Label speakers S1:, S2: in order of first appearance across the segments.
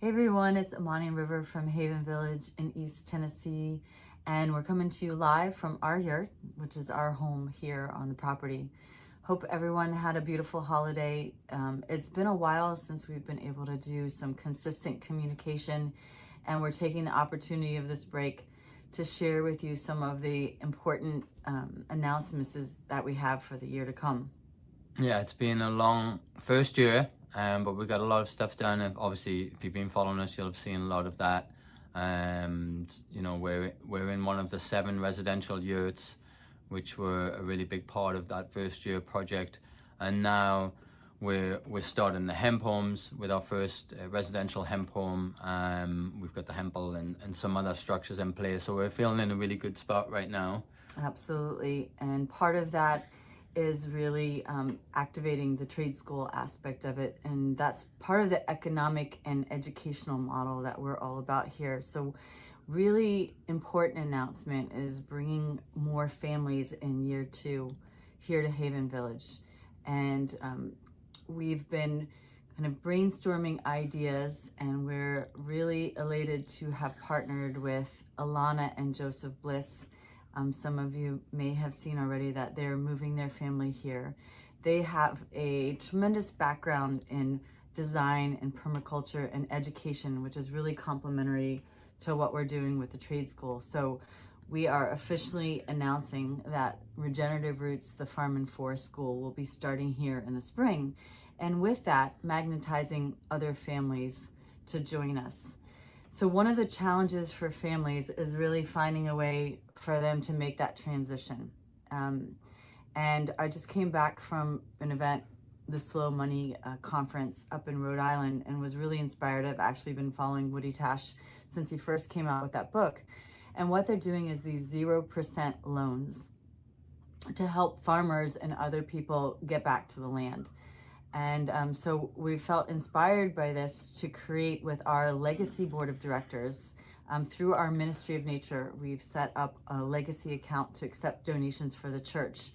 S1: Hey everyone, it's Imani River from Haven Village in East Tennessee, and we're coming to you live from our yurt, which is our home here on the property. Hope everyone had a beautiful holiday. It's been a while since we've been able to do some consistent communication, and we're taking the opportunity of this break to share with you some of the important announcements that we have for the year to come.
S2: Yeah, it's been a long first year, but we got a lot of stuff done. And obviously, if you've been following us, you'll have seen a lot of that. You know, we're in one of the 7 residential yurts, which were a really big part of that first year project. And now we're starting the hemp homes with our first residential hemp home. We've got the hempel and some other structures in place, so we're feeling in a really good spot right now.
S1: Absolutely, and part of that is really activating the trade school aspect of it, and that's part of the economic and educational model that we're all about here. So really important announcement is bringing more families in year 2 here to Haven Village, and we've been kind of brainstorming ideas, and we're really elated to have partnered with Alana and Joseph Bliss. Some of you may have seen already that they're moving their family here. They have a tremendous background in design and permaculture and education, which is really complementary to what we're doing with the trade school. So we are officially announcing that Regenerative Roots, the Farm and Forest School, will be starting here in the spring. And with that, magnetizing other families to join us. So one of the challenges for families is really finding a way for them to make that transition. And I just came back from an event, the Slow Money conference up in Rhode Island, and was really inspired. I've actually been following Woody Tash since he first came out with that book. And what they're doing is these 0% loans to help farmers and other people get back to the land. And so we felt inspired by this to create with our Legacy Board of Directors. Through our Ministry of Nature, we've set up a legacy account to accept donations for the church,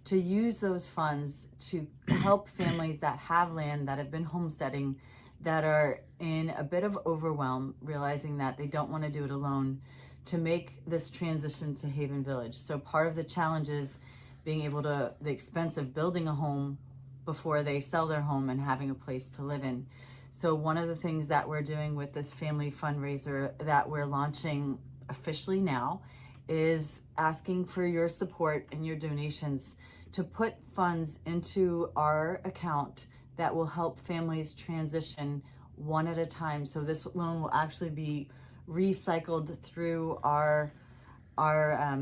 S1: to use those funds to help families that have land, that have been homesteading, that are in a bit of overwhelm, realizing that they don't want to do it alone, to make this transition to Haven Village. So part of the challenge is being able to, the expense of building a home before they sell their home and having a place to live in. So one of the things that we're doing with this family fundraiser that we're launching officially now is asking for your support and your donations to put funds into our account that will help families transition one at a time. So this loan will actually be recycled through our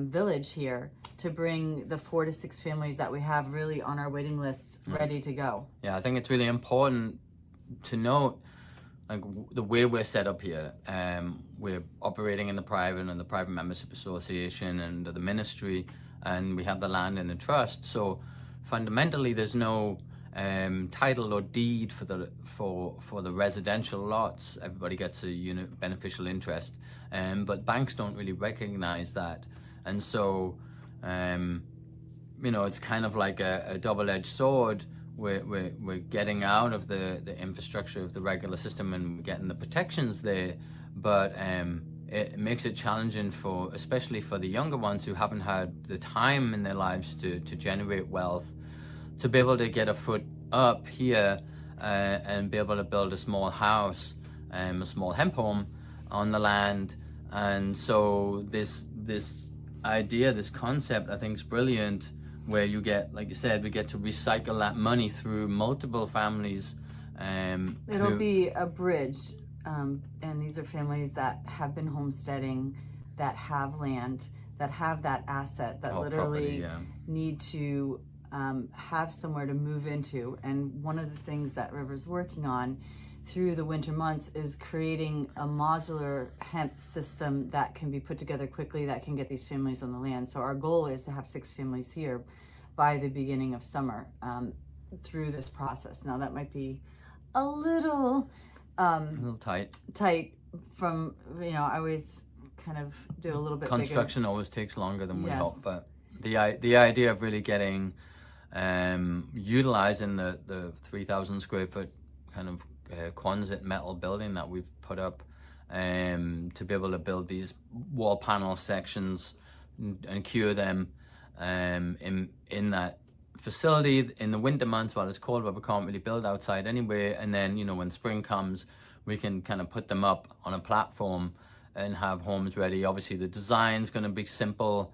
S1: village here to bring the 4 to 6 families that we have really on our waiting list ready to go.
S2: Yeah, I think it's really important to note, like, the way we're set up here. We're operating in the private membership association and the ministry, and we have the land in the trust. So fundamentally, there's no title or deed for the residential lots. Everybody gets a beneficial interest, but banks don't really recognize that, and so you know, it's kind of like a double-edged sword. We're getting out of the infrastructure of the regular system and we're getting the protections there, but it makes it challenging especially for the younger ones who haven't had the time in their lives to generate wealth, to be able to get a foot up here and be able to build a small house, a small hemp home on the land. And so this idea, this concept, I think is brilliant, where you get, like you said, we get to recycle that money through multiple families.
S1: It'll be a bridge, and these are families that have been homesteading, that have land, that have that asset, that literally need to have somewhere to move into. And one of the things that River's working on through the winter months is creating a modular hemp system that can be put together quickly, that can get these families on the land. So our goal is to have 6 families here by the beginning of summer through this process. Now that might be a little tight from, you know, I always kind of do it a little bit
S2: construction
S1: bigger.
S2: Always takes longer than we hope, but the idea of really getting utilizing the 3,000 square foot kind of Quonset metal building that we've put up to be able to build these wall panel sections and cure them in that facility in the winter months while it's cold, but we can't really build outside anyway. And then, you know, when spring comes, we can kind of put them up on a platform and have homes ready. Obviously, the design's going to be simple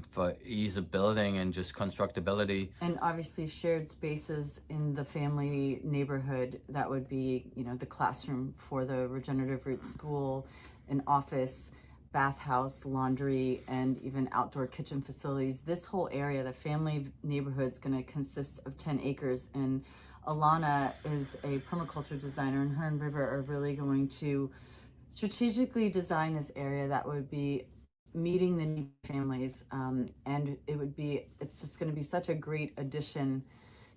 S2: for ease of building and just constructability.
S1: And obviously shared spaces in the family neighborhood. That would be, you know, the classroom for the Regenerative Roots school, an office, bathhouse, laundry, and even outdoor kitchen facilities. This whole area, the family neighborhood, is going to consist of 10 acres. And Alana is a permaculture designer, and her and River are really going to strategically design this area that would be meeting the needs of families. And it's just going to be such a great addition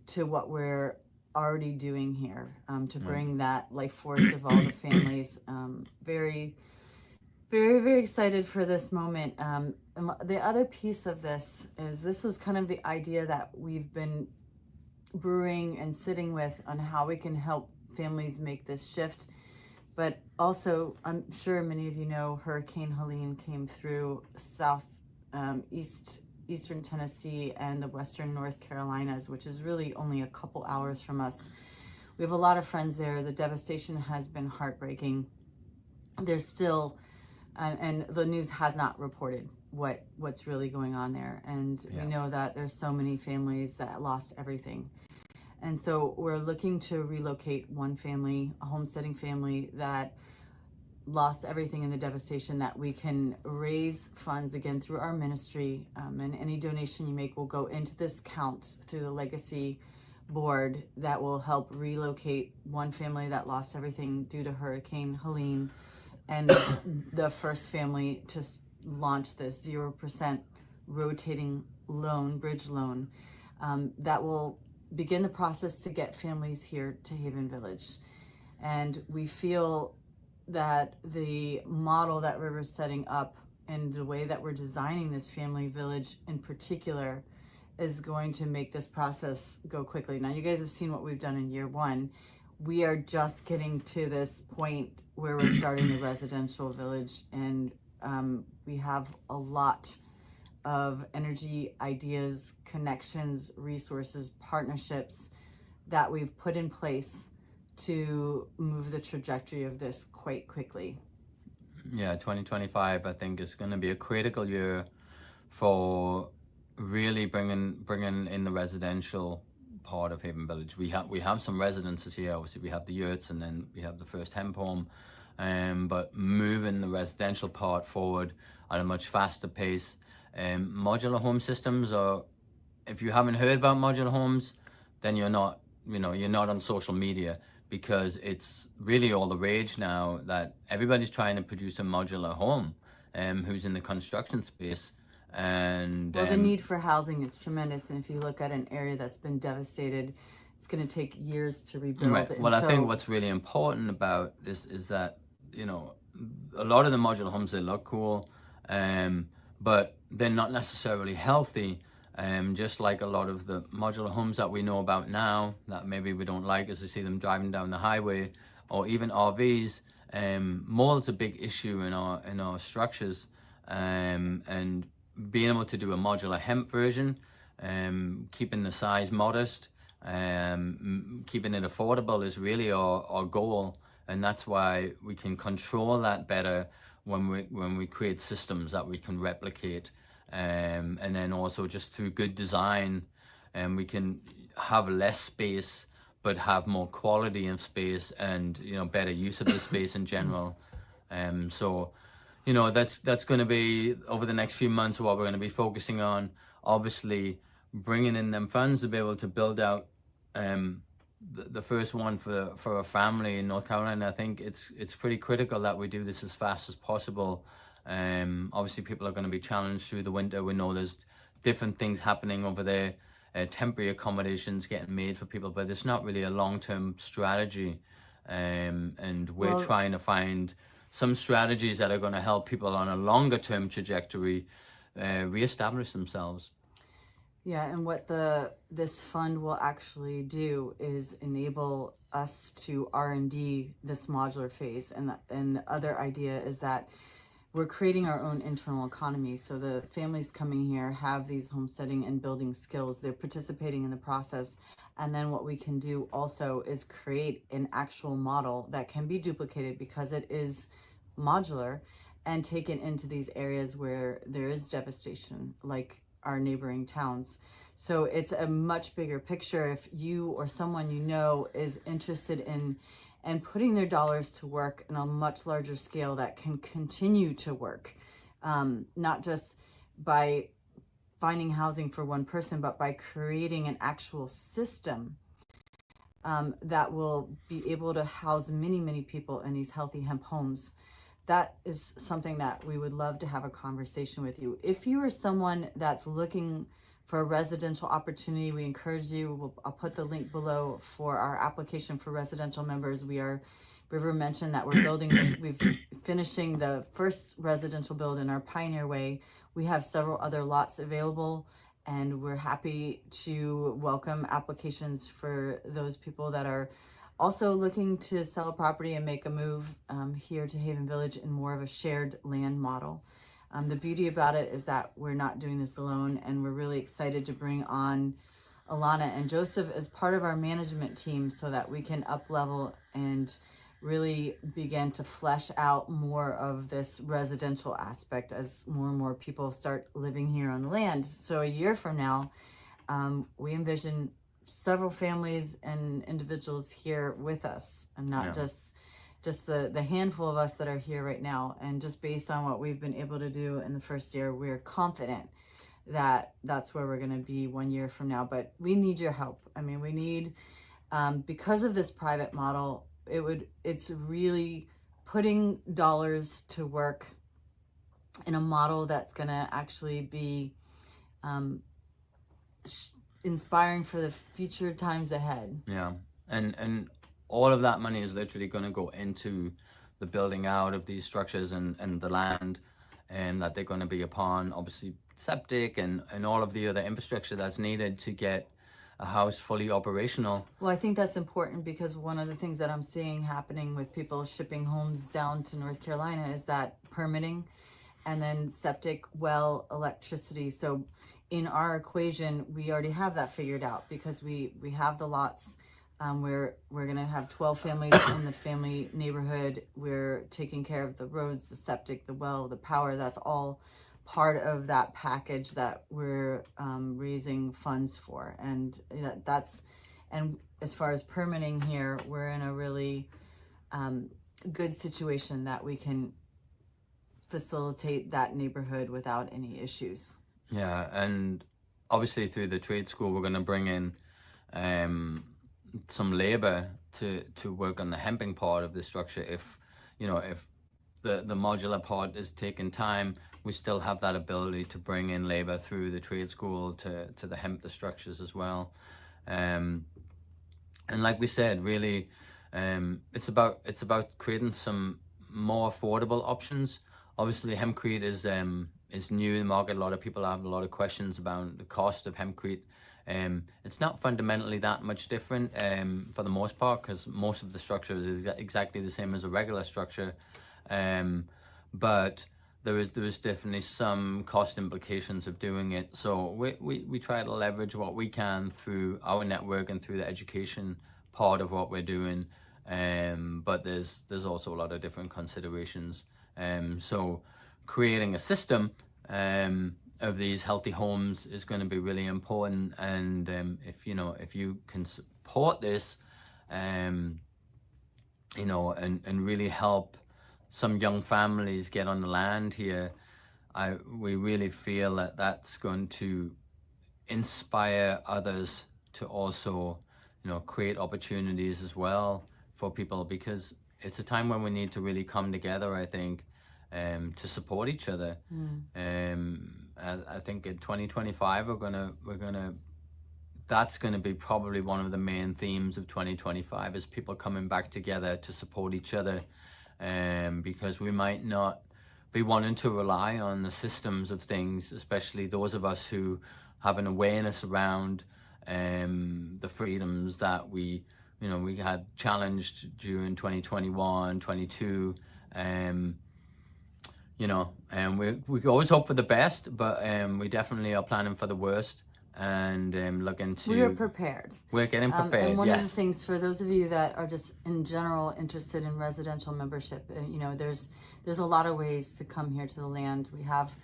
S1: to what we're already doing here, to bring that life force of all the families. Very, very, very excited for this moment. And the other piece of this was kind of the idea that we've been brewing and sitting with on how we can help families make this shift. But also, I'm sure many of you know, Hurricane Helene came through eastern Tennessee and the western North Carolinas, which is really only a couple hours from us. We have a lot of friends there. The devastation has been heartbreaking. There's still, and the news has not reported what's really going on there. And we know that there's so many families that lost everything. And so we're looking to relocate one family, a homesteading family that lost everything in the devastation, that we can raise funds again through our ministry. And any donation you make will go into this account through the legacy board that will help relocate one family that lost everything due to Hurricane Helene, and the first family to launch this 0% rotating loan, bridge loan, that will begin the process to get families here to Haven Village. And we feel that the model that River's setting up and the way that we're designing this family village in particular is going to make this process go quickly. Now, you guys have seen what we've done in year one. We are just getting to this point where we're starting the residential village, and we have a lot of energy, ideas, connections, resources, partnerships that we've put in place to move the trajectory of this quite quickly.
S2: Yeah, 2025 I think is going to be a critical year for really bringing in the residential part of Haven Village. We have some residences here. Obviously we have the yurts, and then we have the first hemp home, but moving the residential part forward at a much faster pace. Modular home systems, or if you haven't heard about modular homes, then you're not on social media, because it's really all the rage now that everybody's trying to produce a modular home, who's in the construction space. And
S1: the need for housing is tremendous, and if you look at an area that's been devastated, it's going to take years to rebuild.
S2: Right. Well, I think what's really important about this is that, you know, a lot of the modular homes, they look cool, but they're not necessarily healthy. Just like a lot of the modular homes that we know about now that maybe we don't like, as we see them driving down the highway, or even RVs. Mold's a big issue in our structures, and being able to do a modular hemp version, keeping the size modest, keeping it affordable is really our goal, and that's why we can control that better when we create systems that we can replicate, and then also just through good design, we can have less space but have more quality of space, and better use of the space in general. So that's going to be over the next few months what we're going to be focusing on. Obviously bringing in them funds to be able to build out the first one for a family in North Carolina. I think it's pretty critical that we do this as fast as possible. Obviously people are going to be challenged through the winter. We know there's different things happening over there, temporary accommodations getting made for people, but it's not really a long-term strategy, and we're trying to find some strategies that are going to help people on a longer term trajectory reestablish themselves.
S1: Yeah, and what this fund will actually do is enable us to R&D this modular phase. And the other idea is that we're creating our own internal economy. So the families coming here have these homesteading and building skills. They're participating in the process. And then what we can do also is create an actual model that can be duplicated because it is modular, and take it into these areas where there is devastation, like our neighboring towns. So it's a much bigger picture. If you or someone you know is interested in and putting their dollars to work in a much larger scale that can continue to work, not just by finding housing for one person, but by creating an actual system that will be able to house many, many people in these healthy hemp homes. That is something that we would love to have a conversation with you. If you are someone that's looking for a residential opportunity, we encourage you. I'll put the link below for our application for residential members. River mentioned that we're we've finishing the first residential build in our Pioneer Way. We have several other lots available, and we're happy to welcome applications for those people that are also looking to sell a property and make a move here to Haven Village in more of a shared land model. The beauty about it is that we're not doing this alone, and we're really excited to bring on Alana and Joseph as part of our management team so that we can up level and really begin to flesh out more of this residential aspect as more and more people start living here on the land. So a year from now, we envision several families and individuals here with us, and not just the handful of us that are here right now. And just based on what we've been able to do in the first year, we're confident that that's where we're going to be 1 year from now. But we need your help. I mean, we need, because of this private model, it's really putting dollars to work in a model that's going to actually be inspiring for the future times ahead.
S2: Yeah, and all of that money is literally going to go into the building out of these structures and the land and that they're going to be upon, obviously septic and all of the other infrastructure that's needed to get a house fully operational.
S1: Well, I think that's important because one of the things that I'm seeing happening with people shipping homes down to North Carolina is that permitting, and then septic, well, electricity. So in our equation, we already have that figured out because we have the lots. We're going to have 12 families in the family neighborhood. We're taking care of the roads, the septic, the well, the power. That's all part of that package that we're raising funds for. And and as far as permitting here, we're in a really good situation that we can facilitate that neighborhood without any issues.
S2: Yeah, and obviously through the trade school, we're going to bring in some labor to work on the hemping part of the structure. If the modular part is taking time, we still have that ability to bring in labor through the trade school to the hemp the structures as well. And like we said, really, it's about creating some more affordable options. Obviously, hempcrete is new in the market. A lot of people have a lot of questions about the cost of hempcrete. It's not fundamentally that much different for the most part, because most of the structure is exactly the same as a regular structure. But there is definitely some cost implications of doing it. So we try to leverage what we can through our network and through the education part of what we're doing. But there's also a lot of different considerations. So creating a system of these healthy homes is going to be really important. And if you can support this, and really help some young families get on the land here, we really feel that that's going to inspire others to also create opportunities as well for people, because it's a time when we need to really come together, I think, to support each other. I think in 2025 that's gonna be probably one of the main themes of 2025, is people coming back together to support each other, because we might not be wanting to rely on the systems of things, especially those of us who having awareness around the freedoms that we had challenged during 2021, 22. And we always hope for the best, but we definitely are planning for the worst, and looking to.
S1: We are prepared.
S2: We're getting prepared.
S1: And one
S2: yes.
S1: of the things for those of you that are just in general interested in residential membership, there's a lot of ways to come here to the land. We have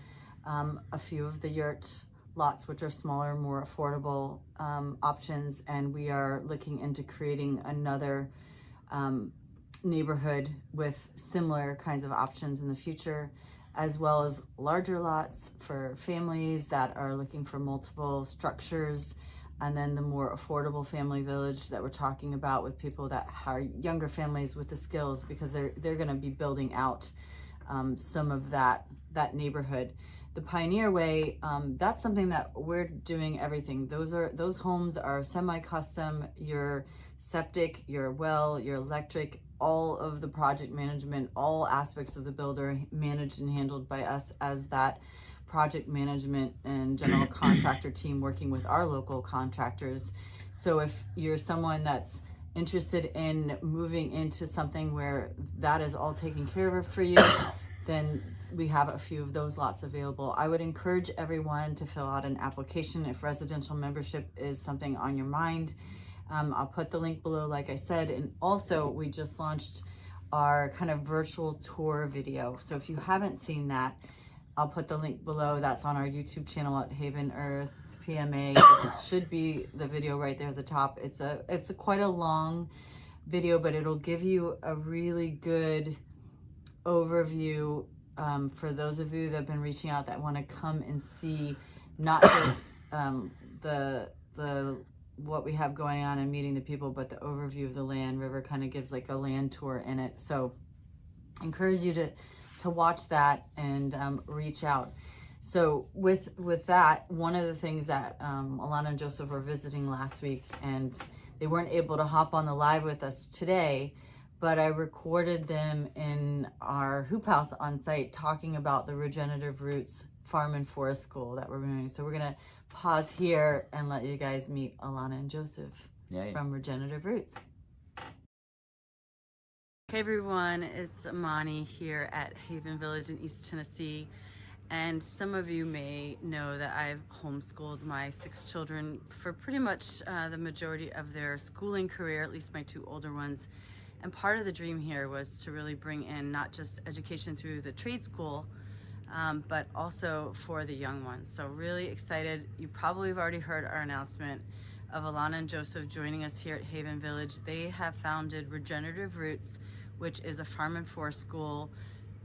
S1: a few of the yurt lots, which are smaller, more affordable options, and we are looking into creating another neighborhood with similar kinds of options in the future, as well as larger lots for families that are looking for multiple structures, and then the more affordable family village that we're talking about with people that are younger families with the skills, because they're going to be building out some of that neighborhood. The Pioneer Way, that's something that we're doing everything. Those homes are semi-custom. Your septic, your well, your electric, all of the project management, all aspects of the build are managed and handled by us as that project management and general contractor team, working with our local contractors. So if you're someone that's interested in moving into something where that is all taken care of for you, then we have a few of those lots available. I would encourage everyone to fill out an application if residential membership is something on your mind. I'll put the link below, like I said, and also we just launched our kind of virtual tour video. So if you haven't seen that, I'll put the link below. That's on our YouTube channel at Haven Earth PMA. It should be the video right there at the top. It's a quite a long video, but it'll give you a really good overview for those of you that have been reaching out that want to come and see not just the what we have going on and meeting the people, but the overview of the land. River kind of gives like a land tour in it. So I encourage you to watch that and reach out. So with that, one of the things that Alana and Joseph were visiting last week, and they weren't able to hop on the live with us today, but I recorded them in our hoop house on site talking about the Regenerative Roots Farm and Forest School that we're doing. So we're gonna pause here and let you guys meet Alana and Joseph from Regenerative Roots. Hey everyone, it's Imani here at Haven Village in East Tennessee. And some of you may know that I've homeschooled my 6 children for pretty much the majority of their schooling career, at least my 2 older ones. And part of the dream here was to really bring in not just education through the trade school, but also for the young ones. So really excited. You probably have already heard our announcement of Alana and Joseph joining us here at Haven Village. They have founded Regenerative Roots, which is a farm and forest school.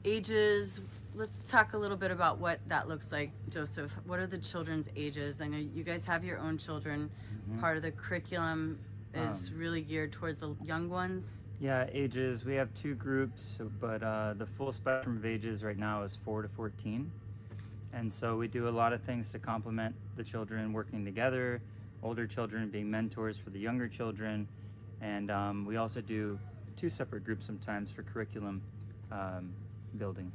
S1: Ages, let's talk a little bit about what that looks like. Joseph, what are the children's ages? I know you guys have your own children. Part of the curriculum is really geared towards the young ones.
S3: Yeah, ages, we have 2 groups, but the full spectrum of ages right now is 4 to 14. And so we do a lot of things to complement the children working together, older children being mentors for the younger children. And we also do 2 separate groups sometimes for curriculum building.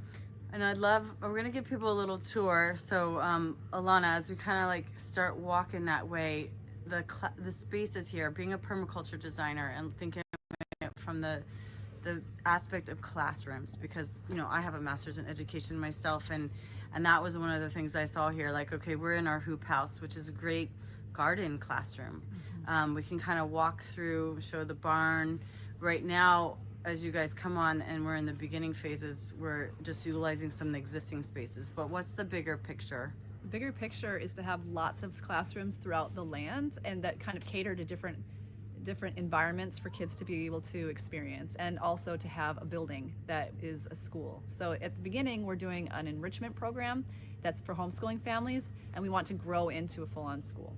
S1: And we're gonna give people a little tour. So Alana, as we kind of like start walking that way, the spaces here, being a permaculture designer and thinking from the aspect of classrooms, because I have a master's in education myself, and that was one of the things I saw here. Like, okay, we're in our hoop house, which is a great garden classroom. We can kind of walk through, show the barn. Right now, as you guys come on and we're in the beginning phases, we're just utilizing some of the existing spaces. But what's the bigger picture?
S4: The bigger picture is to have lots of classrooms throughout the land, and that kind of cater to different environments for kids to be able to experience, and also to have a building that is a school. So at the beginning, we're doing an enrichment program that's for homeschooling families, and we want to grow into a full-on school.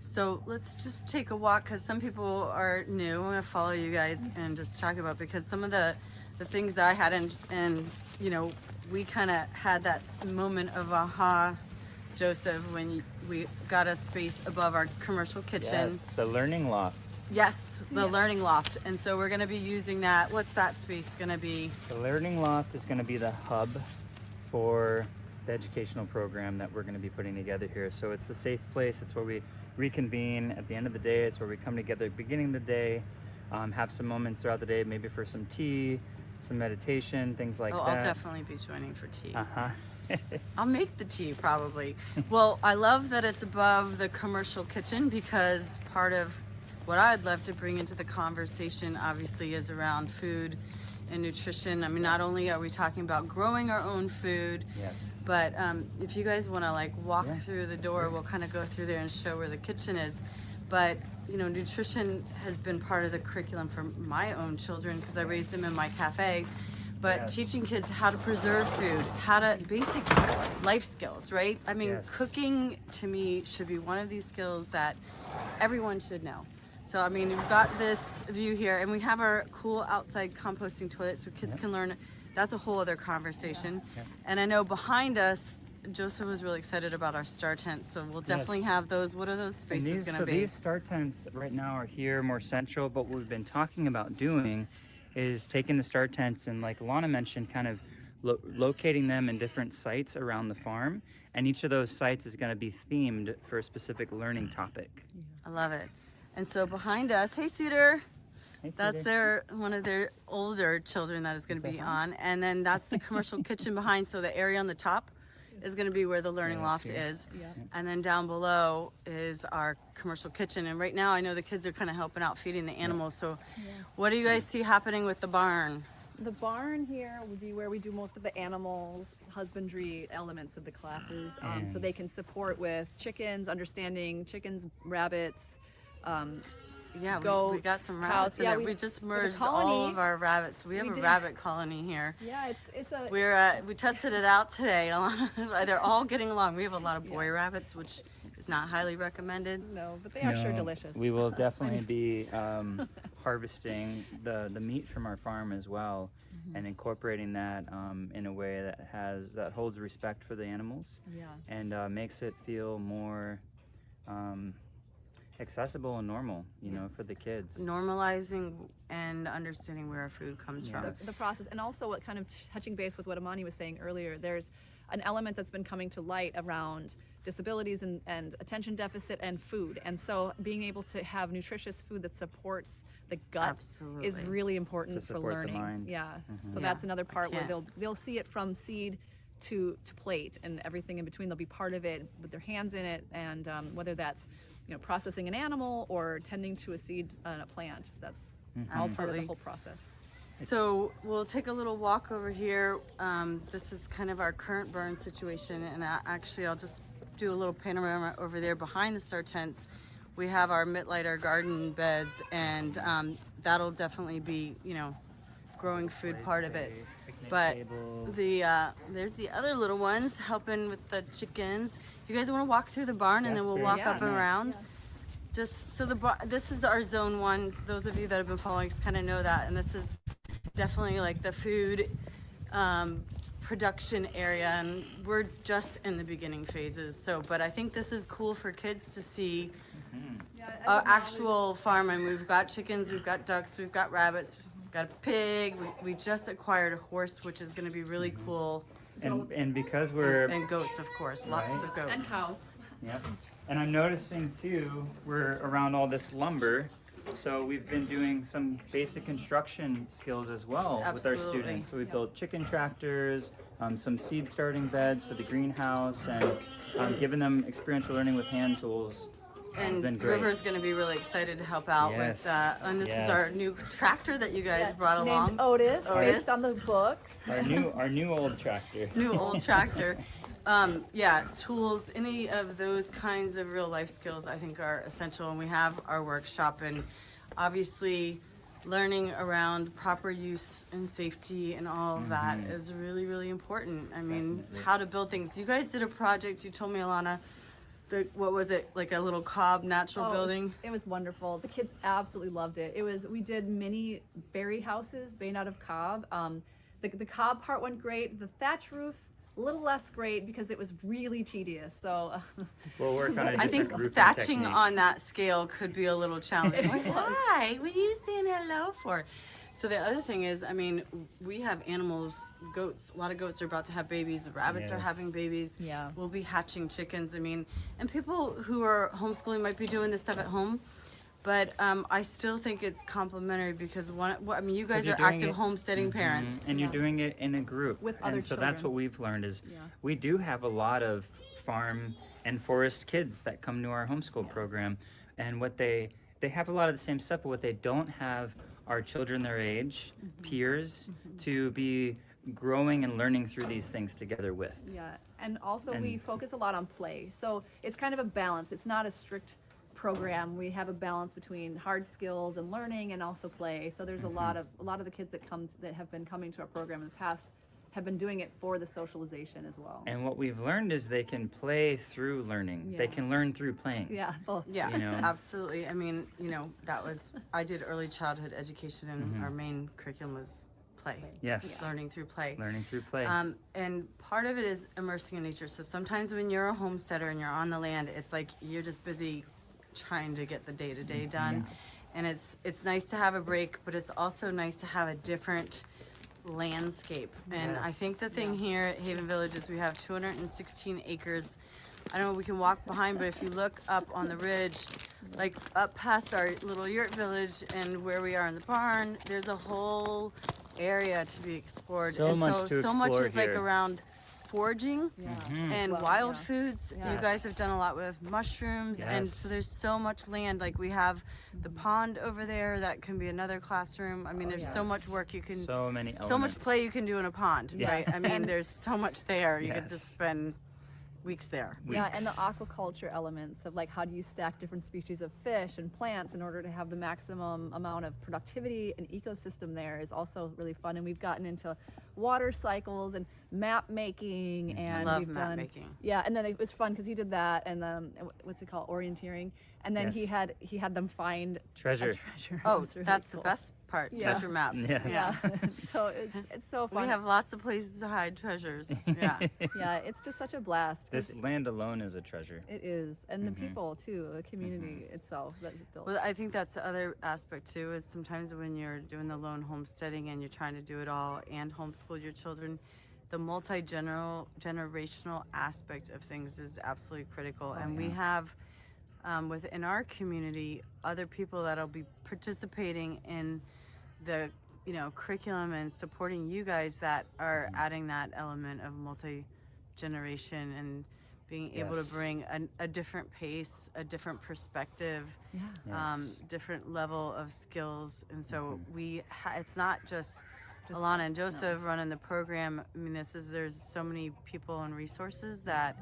S1: So let's just take a walk, because some people are new. I'm gonna follow you guys and just talk about, because some of the things that I had, and we kind of had that moment of aha, Joseph, when we got a space above our commercial kitchen.
S3: Yes, the learning loft.
S1: Yes, the learning loft. And so we're going to be using that. What's that space going to be?
S3: The learning loft is going to be the hub for the educational program that we're going to be putting together here. So it's a safe place. It's where we reconvene at the end of the day. It's where we come together at the beginning of the day, have some moments throughout the day, maybe for some tea, some meditation, things like that.
S5: I'll definitely be joining for tea.
S3: Uh-huh.
S5: I'll make the tea probably. Well, I love that it's above the commercial kitchen, because part of what I'd love to bring into the conversation obviously is around food and nutrition. I mean, not only are we talking about growing our own food,
S3: Yes.
S5: but if you guys want to like walk through the door, we'll kind of go through there and show where the kitchen is. But you know, nutrition has been part of the curriculum for my own children because I raised them in my cafe. But
S3: Yes.
S5: teaching kids how to preserve food, how to basic life skills, right? I mean,
S3: Yes.
S5: cooking to me should be one of these skills that everyone should know. So, I mean, we've got this view here, and we have our cool outside composting toilet so kids can learn. That's a whole other conversation. And I know behind us, Joseph was really excited about our star tents, so we'll definitely
S3: Yes.
S5: have those. What are those spaces going to be?
S3: These star tents right now are here more central, but what we've been talking about doing is taking the star tents and, like Alana mentioned, kind of locating them in different sites around the farm, and each of those sites is going to be themed for a specific learning topic.
S5: I love it. And so behind us, hey Cedar,
S3: Hey,
S5: that's
S3: Cedar.
S5: one of their older children that is going to
S3: Is
S5: be
S3: that
S5: on, and then that's the commercial kitchen behind. So the area on the top is going to be where the learning
S3: Yeah,
S5: loft
S3: here.
S5: is,
S4: Yeah.
S5: and then down below is our commercial kitchen. And right now, I know the kids are kind of helping out feeding the animals. So, what do you guys see happening with the barn?
S4: The barn here would be where we do most of the animals husbandry elements of the classes, so they can support with chickens, understanding chickens, rabbits.
S5: Yeah, we
S4: Goats,
S5: got some
S4: cows.
S5: rabbits in
S4: Yeah,
S5: there.
S4: we-
S5: We just
S4: the
S5: merged all
S4: colony,
S5: of our rabbits. We have
S4: we
S5: a
S4: did-
S5: rabbit colony here.
S4: Yeah, it's a
S5: We tested it out today. They're all getting along. We have a lot of boy rabbits, which is not highly recommended.
S4: no, but they are sure
S3: No,
S4: delicious.
S3: We will definitely be harvesting the meat from our farm as well, and incorporating that in a way that holds respect for the animals,
S4: Yeah.
S3: and makes it feel more accessible and normal, you know, for the kids.
S5: Normalizing and understanding where our food comes from.
S3: Yes.
S4: The process, and also what kind of touching base with what Imani was saying earlier, there's an element that's been coming to light around disabilities and attention deficit and food, and so being able to have nutritious food that supports the gut is
S5: Absolutely.
S4: really important
S3: To
S4: for
S3: support the
S4: learning.
S3: mind.
S4: Yeah, so
S5: Yeah,
S4: that's another part where
S5: can't.
S4: they'll see it from seed to plate and everything in between. They'll be part of it with their hands in it, and whether that's processing an animal or tending to a seed on a plant, that's all part of
S5: Absolutely.
S4: the whole process.
S5: So we'll take a little walk over here. This is kind of our current burn situation, and I'll just do a little panorama over there behind the star tents. We have our Mitlighter garden beds, and that'll definitely be, growing food part of it. But there's the other little ones helping with the chickens. You guys want to walk through the barn, and then we'll walk up and around? Just so this is our zone 1. Those of you that have been following us kind of know that, and this is definitely like the food production area, and we're just in the beginning phases. So, but I think this is cool for kids to see an actual farm. And we've got chickens, we've got ducks, we've got rabbits, we've got a pig. We just acquired a horse, which is going to be really cool,
S3: And because we're
S5: and goats, of course, lots of goats.
S4: And cows.
S3: Yep. And I'm noticing too, we're around all this lumber, so we've been doing some basic construction skills as well with our
S5: Absolutely.
S3: students. So we built chicken tractors, some seed starting beds for the greenhouse, and given them experiential learning with hand tools. It's been
S5: And
S3: great.
S5: River's going to be really excited to help out with that. And this is our
S3: Yes.
S5: new tractor that you guys brought along.
S4: Named Otis,
S5: Otis.
S4: based on the books.
S3: Our new old tractor.
S5: New old tractor. Tools, any of those kinds of real life skills I think are essential. And we have our workshop, and obviously learning around proper use and safety and all of that is really, really important. I mean, how to build things. You guys did a project, you told me, Alana, what was it, like a little cob natural building?
S4: It was wonderful. The kids absolutely loved it. We did mini berry houses made out of cob. The cob part went great. The thatch roof, a little less great because it was really tedious. So
S3: We'll work on a
S5: I think
S3: different roofing
S5: thatching
S3: technique.
S5: on that scale could be a little challenging. Hi, what are you saying hello for? So the other thing is, I mean, we have animals, goats. A lot of goats are about to have babies. Rabbits are having babies.
S4: Yeah.
S5: We'll be hatching chickens. I mean, and people who are homeschooling might be doing this stuff at home, but I still think it's complementary because I mean, you guys
S3: you're
S5: are
S3: doing
S5: active
S3: it-
S5: homesteading parents.
S3: And you're doing it in a group.
S4: With
S3: and
S4: other
S3: so that's
S4: children.
S3: what we've learned is
S4: Yeah.
S3: we do have a lot of farm and forest kids that come to our homeschool program. And what they have a lot of the same stuff, but what they don't have are children their age, peers, to be growing and learning through these things together with.
S4: Yeah, and also we
S3: And-
S4: focus a lot on play. So it's kind of a balance. It's not a strict program. We have a balance between hard skills and learning and also play. So there's a lot of the kids that have been coming to our program in the past have been doing it for the socialization as well.
S3: And what we've learned is they can play through learning. They
S4: Yeah.
S3: can learn through playing.
S4: Yeah, both.
S5: Yeah,
S3: You know?
S5: absolutely. I mean, you know, I did early childhood education, and our main curriculum was play.
S3: Yes.
S5: Learning through play.
S3: Learning through play.
S5: And part of it is immersing in nature. So sometimes when you're a homesteader and you're on the land, it's like you're just busy trying to get the day-to-day done. And it's nice to have a break, but it's also nice to have a different landscape. And I think the thing here at Haven Village is we have 216 acres. I don't know, we can walk behind, but if you look up on the ridge, like up past our little yurt village and where we are in the barn, there's a whole area to be explored.
S3: So
S5: and
S3: much to
S5: so much
S3: explore
S5: is like
S3: here.
S5: around foraging and
S4: Well,
S5: wild
S4: yeah.
S5: foods. You
S4: Yes.
S5: guys have done a lot with mushrooms, and
S3: Yes.
S5: so there's so much land. Like we have the pond over there that can be another classroom. I mean, there's so much work you can,
S3: So many elements.
S5: so much play you can do in a pond,
S4: Yes.
S5: right? I mean, there's so much there. You could
S3: Yes.
S5: just spend weeks there.
S4: Yeah, and the
S3: Weeks.
S4: aquaculture elements of like how do you stack different species of fish and plants in order to have the maximum amount of productivity and ecosystem there is also really fun. And we've gotten into water cycles and map making, and
S5: love
S4: we've
S5: map
S4: done
S5: making.
S4: Yeah, and then it was fun because he did that, and what's it called, orienteering, and then
S3: Yes.
S4: he had them find
S3: Treasure.
S4: a treasure. It
S5: Oh,
S4: was really
S5: that's
S4: cool.
S5: the best part.
S4: Yeah.
S5: Treasure maps.
S3: Yes.
S5: Yeah.
S4: Yeah, so it's so
S5: We
S4: fun.
S5: have lots of places to hide treasures. Yeah.
S4: Yeah, it's just such a blast. 'cause
S3: This land alone is a treasure.
S4: it is, and the people too, the community itself that's built.
S5: Well, I think that's the other aspect too, is sometimes when you're doing the lone homesteading and you're trying to do it all and homeschool your children, the multi-generational aspect of things is absolutely critical. And we have within our community other people that'll be participating in the curriculum and supporting you guys that are adding that element of multi-generation and being able to
S3: Yes.
S5: bring a different pace, a different perspective,
S4: Yeah.
S3: Yes.
S5: different level of skills. And so it's not just Alana and Joseph running the program. I mean, there's so many people and resources that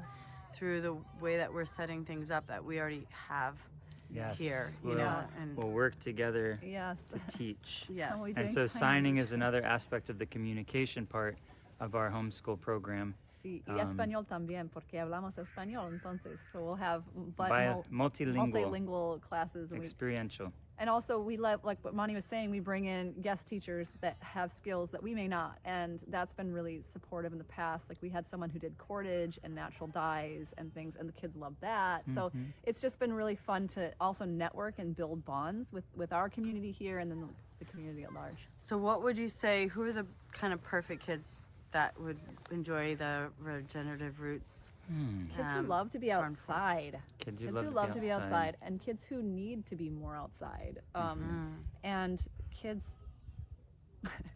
S5: through the way that we're setting things up that we already have
S3: Yes.
S5: here,
S3: We'll,
S5: and
S3: we'll work together
S4: Yes.
S3: to teach.
S5: yes.
S4: How we
S3: And
S4: doing
S3: so signing
S4: signage?
S3: is another aspect of the communication part of our homeschool program.
S4: Sí, y español también, porque hablamos español, entonces, so we'll have
S3: Multilingual,
S4: multilingual classes, and,
S3: experiential.
S4: and also we like what Monty was saying, we bring in guest teachers that have skills that we may not, and that's been really supportive in the past. Like we had someone who did cordage and natural dyes and things, and the kids loved that. So it's just been really fun to also network and build bonds with our community here and then the community at large.
S5: So what would you say, who are the kind of perfect kids that would enjoy the Regenerative Roots?
S4: Kids who love to be
S5: farm force.
S4: outside.
S3: Kids who
S4: Kids
S3: love, to be outside.
S4: and kids who need to be more outside. And kids,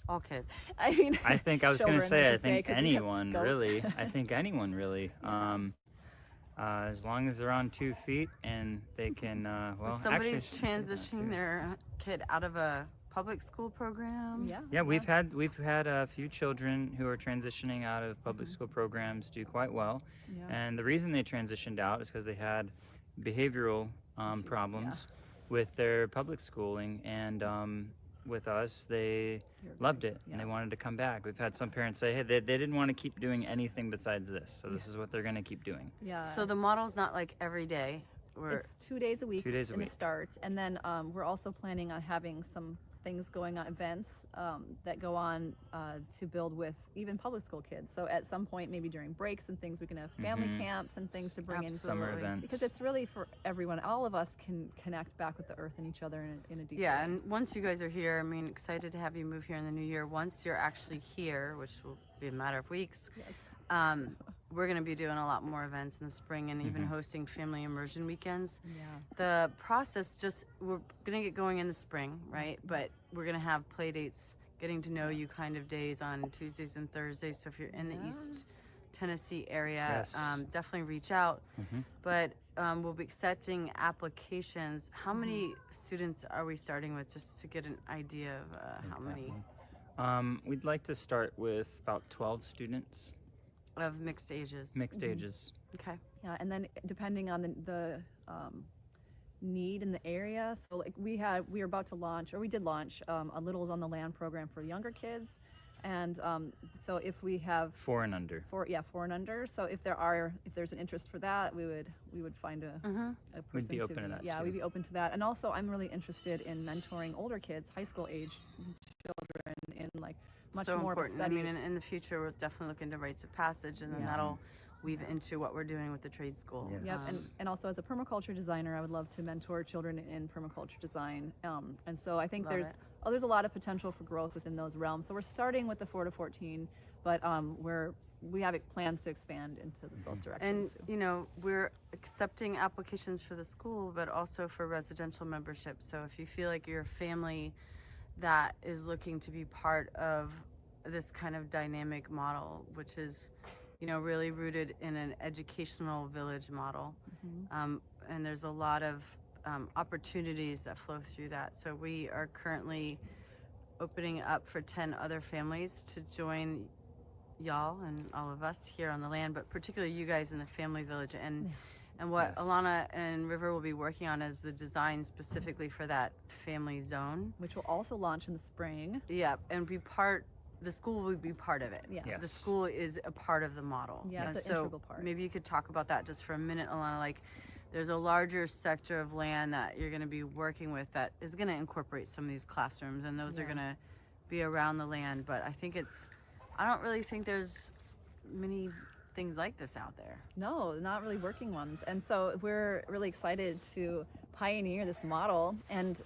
S5: All kids.
S4: I mean,
S3: I think I was going to
S4: children,
S3: say, I
S4: should
S3: think
S4: 'cause we have
S3: anyone
S4: goats.
S3: really. I think anyone really. As long as they're on 2 feet and they can, well,
S5: If somebody's
S3: actually,
S5: transitioning their kid out of a public school program.
S4: yeah.
S3: Yeah, we've had a few children who are transitioning out of public school programs do quite well,
S4: Yeah.
S3: and the reason they transitioned out is because they had behavioral problems with their public schooling, and with us they loved it and they wanted to come back. We've had some parents say, hey, they didn't want to keep doing anything besides this, so this is what they're going to keep doing.
S4: Yeah.
S5: So the model's not like every day
S4: It's 2 days a week.
S3: 2 days a
S4: in
S3: week.
S4: the start, and then we're also planning on having some things going on, events that go on to build with even public school kids. So at some point, maybe during breaks and things, we can have family camps and things to bring in.
S3: Summer events.
S4: Because it's really for everyone. All of us can connect back with the earth and each other in a deep way.
S5: Yeah, and once you guys are here, I mean, excited to have you move here in the new year. Once you're actually here, which will be a matter of weeks,
S4: Yes.
S5: we're going to be doing a lot more events in the spring and even hosting family immersion weekends.
S4: Yeah.
S5: The process we're going to get going in the spring, right? But we're going to have play dates, getting to know you kind of days on Tuesdays and Thursdays. So if you're in the East Tennessee area, definitely reach out. But we'll be accepting applications. How many students are we starting with, just to get an idea of how many?
S3: We'd like to start with about 12 students.
S5: Of mixed ages.
S3: Mixed ages.
S5: Okay.
S4: Yeah, and then depending on the need in the area. So like we were about to launch, or we did launch a Littles on the Land program for younger kids. And so if we have
S3: 4 and under.
S4: 4 and under. So if there's an interest for that, we would find a person.
S3: We'd be open to that,
S4: Yeah,
S3: too.
S4: we'd be open to that. And also, I'm really interested in mentoring older kids, high school age children, in like much
S5: So
S4: more
S5: important.
S4: of a study.
S5: I mean, in the future, we're definitely looking to rites of passage, and then that'll weave into what we're doing with the trade school.
S3: Yes.
S4: Yep, and also as a permaculture designer, I would love to mentor children in permaculture design. And so I think
S5: Love
S4: there's
S5: it.
S4: there's a lot of potential for growth within those realms. So we're starting with the 4 to 14, but we have plans to expand into both directions.
S5: And
S4: too.
S5: you know, we're accepting applications for the school, but also for residential membership. So if you feel like you're a family that is looking to be part of this kind of dynamic model, which is, you know, really rooted in an educational village model, and there's a lot of opportunities that flow through that. So we are currently opening up for 10 other families to join y'all and all of us here on the land, but particularly you guys in the family village. And what Alana and River will be working on is the design specifically for that family zone,
S4: Which will also launch in the spring.
S5: yeah, and the school will be part of it.
S4: Yeah.
S3: Yes.
S5: The school is a part of the model.
S4: Yeah,
S5: And
S4: it's an integral part.
S5: Maybe you could talk about that just for a minute, Alana. Like, there's a larger sector of land that you're going to be working with that is going to incorporate some of these classrooms, and those are going to be around the land. But I don't really think there's many things like this out there.
S4: No, not really working ones. And so we're really excited to pioneer this model, and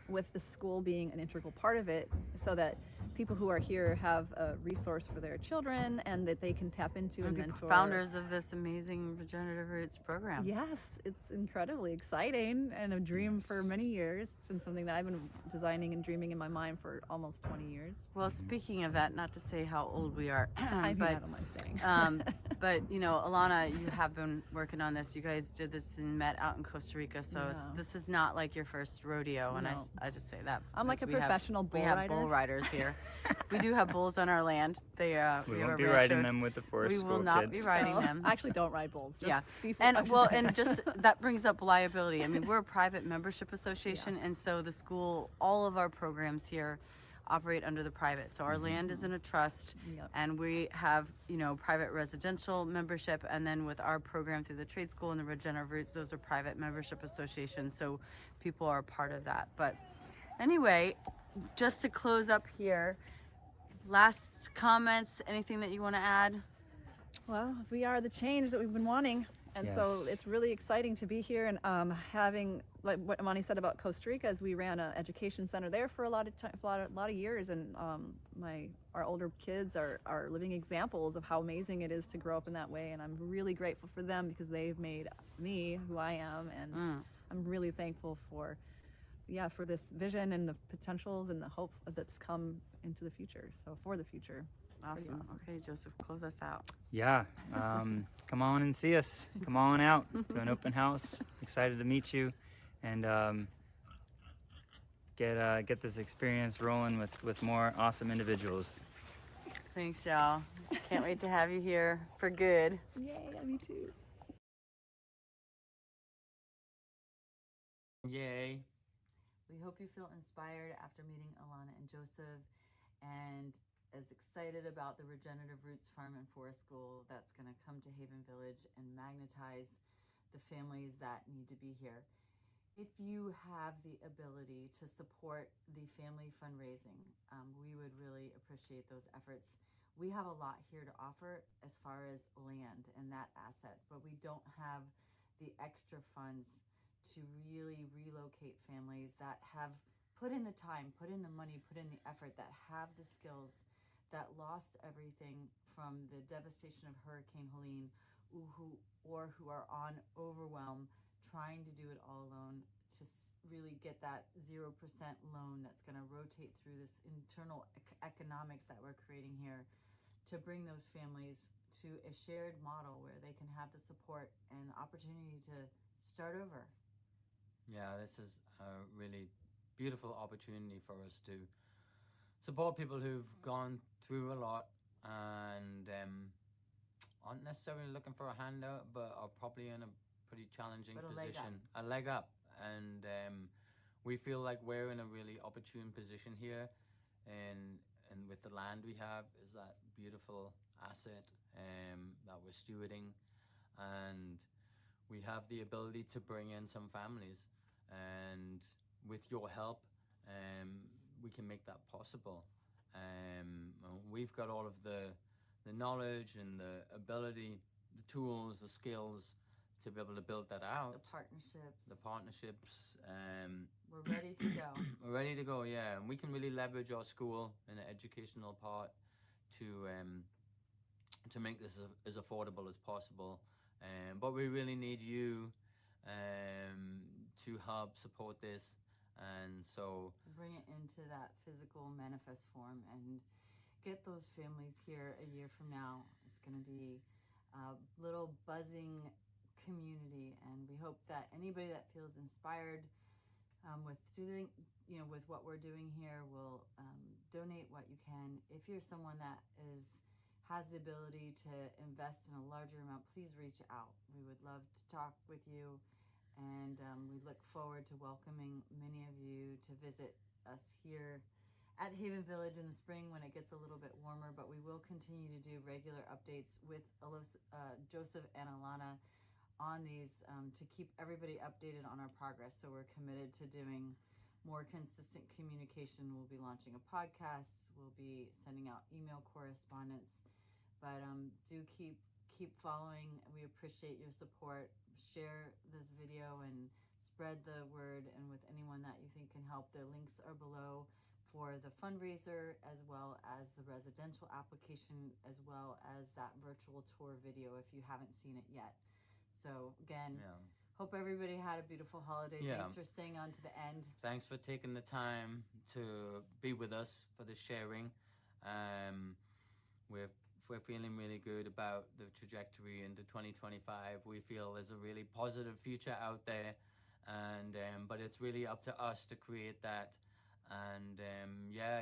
S4: with the school being an integral part of it, so that people who are here have a resource for their children and that they can tap into and
S5: be
S4: mentor.
S5: founders of this amazing Regenerative Roots program.
S4: Yes, it's incredibly exciting and a dream for many years. It's been something that I've been designing and dreaming in my mind for almost 20 years.
S5: Well, speaking of that, not to say how old we are,
S4: I
S5: but
S4: don't mind saying.
S5: but you know, Alana, you have been working on this. You guys did this and met out in Costa Rica, so this is not like your first rodeo. And
S4: No.
S5: I just say that
S4: I'm like a
S5: because we have-
S4: professional bull
S5: We have
S4: rider.
S5: bull riders here. We do have bulls on our land.
S3: We
S5: have
S3: won't
S5: a
S3: be
S5: rancho.
S3: riding them with the forest
S5: We
S3: school
S5: will not
S3: kids.
S5: be riding
S4: No,
S5: them.
S4: I actually don't ride bulls. Just
S5: Yeah,
S4: before-
S5: and just that brings up liability. I mean, we're a private membership association, and so the school, all of our programs here operate under the private. So our land is in a trust,
S4: Yep.
S5: and we have, you know, private residential membership, and then with our program through the trade school and the Regenerative Roots, those are private membership associations. So people are part of that. But anyway, just to close up here, last comments, anything that you want to add?
S4: Well, we are the change that we've been wanting. And so
S3: Yes.
S4: it's really exciting to be here and having, like what Imani said about Costa Rica, is we ran an education center there for a lot of years, and our older kids are living examples of how amazing it is to grow up in that way, and I'm really grateful for them because they've made me who I am, and I'm really thankful for this vision and the potentials and the hope that's come into the future. So for the future.
S5: Awesome. Okay, Joseph, close us out.
S3: Yeah, come on and see us. Come on out to an open house. Excited to meet you, and get this experience rolling with more awesome individuals.
S5: Thanks, y'all. Can't wait to have you here for good.
S4: Yay, me too.
S2: Yay.
S1: We hope you feel inspired after meeting Alana and Joseph, and as excited about the Regenerative Roots Farm and Forest School that's going to come to Haven Village and magnetize the families that need to be here. If you have the ability to support the family fundraising, we would really appreciate those efforts. We have a lot here to offer as far as land and that asset, but we don't have the extra funds to really relocate families that have put in the time, put in the money, put in the effort, that have the skills, that lost everything from the devastation of Hurricane Helene, who are on overwhelm, trying to do it all alone, to really get that 0% loan that's going to rotate through this internal economics that we're creating here, to bring those families to a shared model where they can have the support and the opportunity to start over.
S2: Yeah, this is a really beautiful opportunity for us to support people who've gone through a lot and aren't necessarily looking for a handout, but are probably in a pretty challenging
S1: But a leg
S2: position, a leg up. And we feel like we're in a really opportune position here, and with the land we have is that beautiful asset that we're stewarding, and we have the ability to bring in some families, and with your help we can make that possible. We've got all of the knowledge and the ability, the tools, the skills to be able to build that out.
S1: The partnerships.
S2: We're
S1: ready to go.
S2: We're ready to go, yeah. And we can really leverage our school and the educational part to make this as affordable as possible. But we really need you to help support this, and so
S1: bring it into that physical manifest form and get those families here a year from now. It's going to be a little buzzing community, and we hope that anybody that feels inspired with doing, with what we're doing here, will donate what you can. If you're someone that has the ability to invest in a larger amount, please reach out. We would love to talk with you, and we look forward to welcoming many of you to visit us here at Haven Village in the spring when it gets a little bit warmer. But we will continue to do regular updates with Joseph and Alana on these to keep everybody updated on our progress. So we're committed to doing more consistent communication. We'll be launching a podcast. We'll be sending out email correspondence. But do keep following. We appreciate your support. Share this video and spread the word, and with anyone that you think can help. Their links are below for the fundraiser, as well as the residential application, as well as that virtual tour video if you haven't seen it yet. So again, hope everybody had a beautiful holiday. Thanks for staying on to the end.
S2: Thanks for taking the time to be with us for the sharing. We're feeling really good about the trajectory into 2025. We feel there's a really positive future out there, and but it's really up to us to create that. And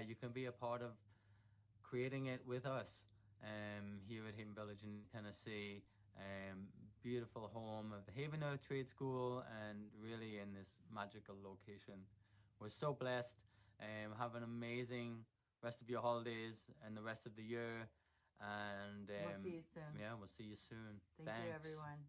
S2: you can be a part of creating it with us here at Haven Village in Tennessee. Beautiful home of the Haven Earth Trade School, and really in this magical location. We're so blessed. Have an amazing rest of your holidays and the rest of the year. And
S1: we'll see you soon.
S2: Yeah, we'll see you soon.
S1: Thank you, everyone.